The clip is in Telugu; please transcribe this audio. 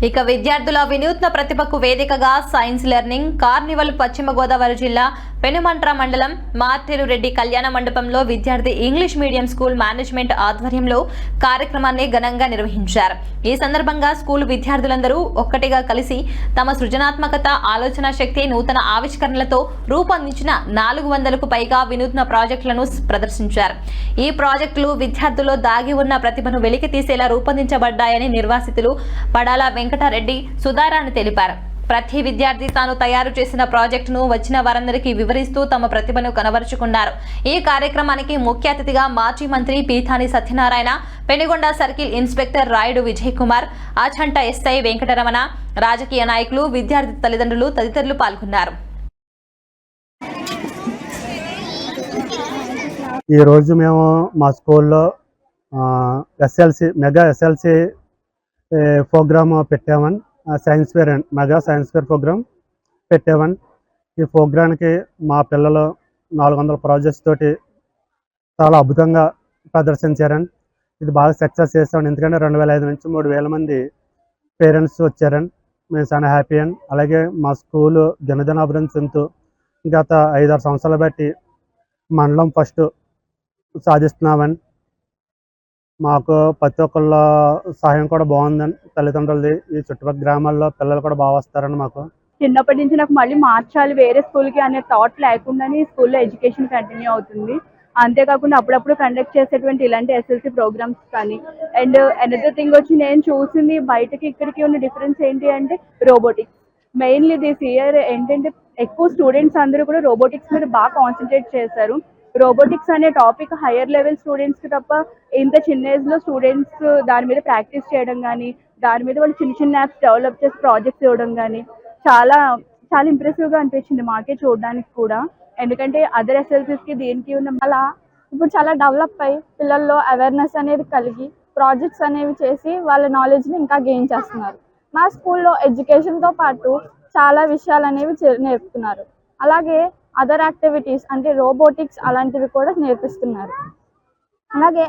ఇక విద్యార్థుల వినూత్న ప్రతిభకు వేదికగా సైన్స్ లెర్నింగ్ కార్నివల్ పశ్చిమ గోదావరి జిల్లా పెనుమంట్ర మండలం మార్టెలురెడ్డి కళ్యాణ మండపంలో విద్యార్థి ఇంగ్లీష్ మీడియం స్కూల్ మేనేజ్మెంట్ ఆధ్వర్యంలో కార్యక్రమాన్ని ఘనంగా నిర్వహించారు. ఈ సందర్భంగా స్కూల్ విద్యార్థులందరూ ఒక్కటిగా కలిసి తమ సృజనాత్మకత, ఆలోచన శక్తి, నూతన ఆవిష్కరణలతో రూపొందించిన 400కు పైగా వినూత్న ప్రాజెక్టులను ప్రదర్శించారు. ఈ ప్రాజెక్టులు విద్యార్థుల్లో దాగి ఉన్న ప్రతిభను వెలికి తీసేలా రూపొందించబడ్డాయని నిర్వాసితులు పడాల వెంకటారెడ్డి సుధారాణి తెలిపారు. ప్రతి విద్యార్థి తాను తయారు చేసిన ప్రాజెక్టును వచ్చిన వారందరికీ వివరిస్తూ తమ ప్రతిభను కనబరుచుకున్నారు. ఈ కార్యక్రమానికి ముఖ్య అతిథిగా మాజీ మంత్రి Pithani Satyanarayana, Penugonda circle inspector Rayudu Vijay Kumar, Achanta SI Venkataramana, రాజకీయ నాయకులు, విద్యార్థి తల్లిదండ్రులు తదితరులు పాల్గొన్నారు. ఈ రోజు మేము మా స్కూల్లో మెగా ఎస్ఎల్సి ప్రోగ్రామ్ పెట్టామని, science fair and mega science fair program పెట్టామని. ఈ ప్రోగ్రామ్కి మా పిల్లలు 400 ప్రాజెక్ట్స్ తోటి చాలా అద్భుతంగా ప్రదర్శించారని. ఇది బాగా సక్సెస్ చేస్తామని, ఎందుకంటే 2500 నుంచి 3000 మంది పేరెంట్స్ వచ్చారని మేము చాలా హ్యాపీ అండి. అలాగే మా స్కూలు దినదిన అభివృద్ధి చెందుతూ గత 5-6 సంవత్సరాలు బట్టి మండలం ఫస్ట్ సాధిస్తున్నామని. మాకు ప్రతి ఒక్కళ్ళ సహాయం కూడా బాగుందని, తల్లిదండ్రులది, ఈ చుట్టుపక్కల గ్రామాల్లో పిల్లలు కూడా బాగా వస్తారని. మాకు చిన్నప్పటి నుంచి నాకు మళ్ళీ మార్చాలి వేరే స్కూల్కి అనే థాట్ లేకుండానే స్కూల్లో ఎడ్యుకేషన్ కంటిన్యూ అవుతుంది. అంతేకాకుండా అప్పుడప్పుడు కండక్ట్ చేసేటువంటి ఇలాంటి ఎస్ఎల్సి ప్రోగ్రామ్స్ కానీ. అండ్ అనదర్ థింగ్ వచ్చి నేను చూసింది బయటకి ఇక్కడికి ఉన్న డిఫరెన్స్ ఏంటి అంటే రోబోటిక్స్. మెయిన్లీ దిస్ ఇయర్ ఏంటంటే ఎక్కువ స్టూడెంట్స్ అందరూ కూడా రోబోటిక్స్ మీద బాగా కాన్సన్ట్రేట్ చేశారు. రోబోటిక్స్ అనే టాపిక్ హయ్యర్ లెవెల్ స్టూడెంట్స్కి తప్ప ఇంత చిన్న ఏజ్లో స్టూడెంట్స్ దాని మీద ప్రాక్టీస్ చేయడం కానీ, దాని మీద వాళ్ళు చిన్న చిన్న యాప్స్ డెవలప్ చేసి ప్రాజెక్ట్స్ ఇవ్వడం కానీ చాలా చాలా ఇంప్రెసివ్గా అనిపించింది మాకే చూడడానికి కూడా. ఎందుకంటే అదర్ ఎస్ఎల్సీస్కి దీనికి ఉన్న అలా ఇప్పుడు చాలా డెవలప్ అయ్యి పిల్లల్లో అవేర్నెస్ అనేది కలిగి ప్రాజెక్ట్స్ అనేవి చేసి వాళ్ళ నాలెడ్జ్ని ఇంకా గెయిన్ చేస్తున్నారు. మా స్కూల్లో ఎడ్యుకేషన్తో పాటు చాలా విషయాలు అనేవి నేర్పుతున్నారు. అలాగే అదర్ యాక్టివిటీస్ అంటే రోబోటిక్స్ అలాంటివి కూడా నేర్పిస్తున్నారు. అలాగే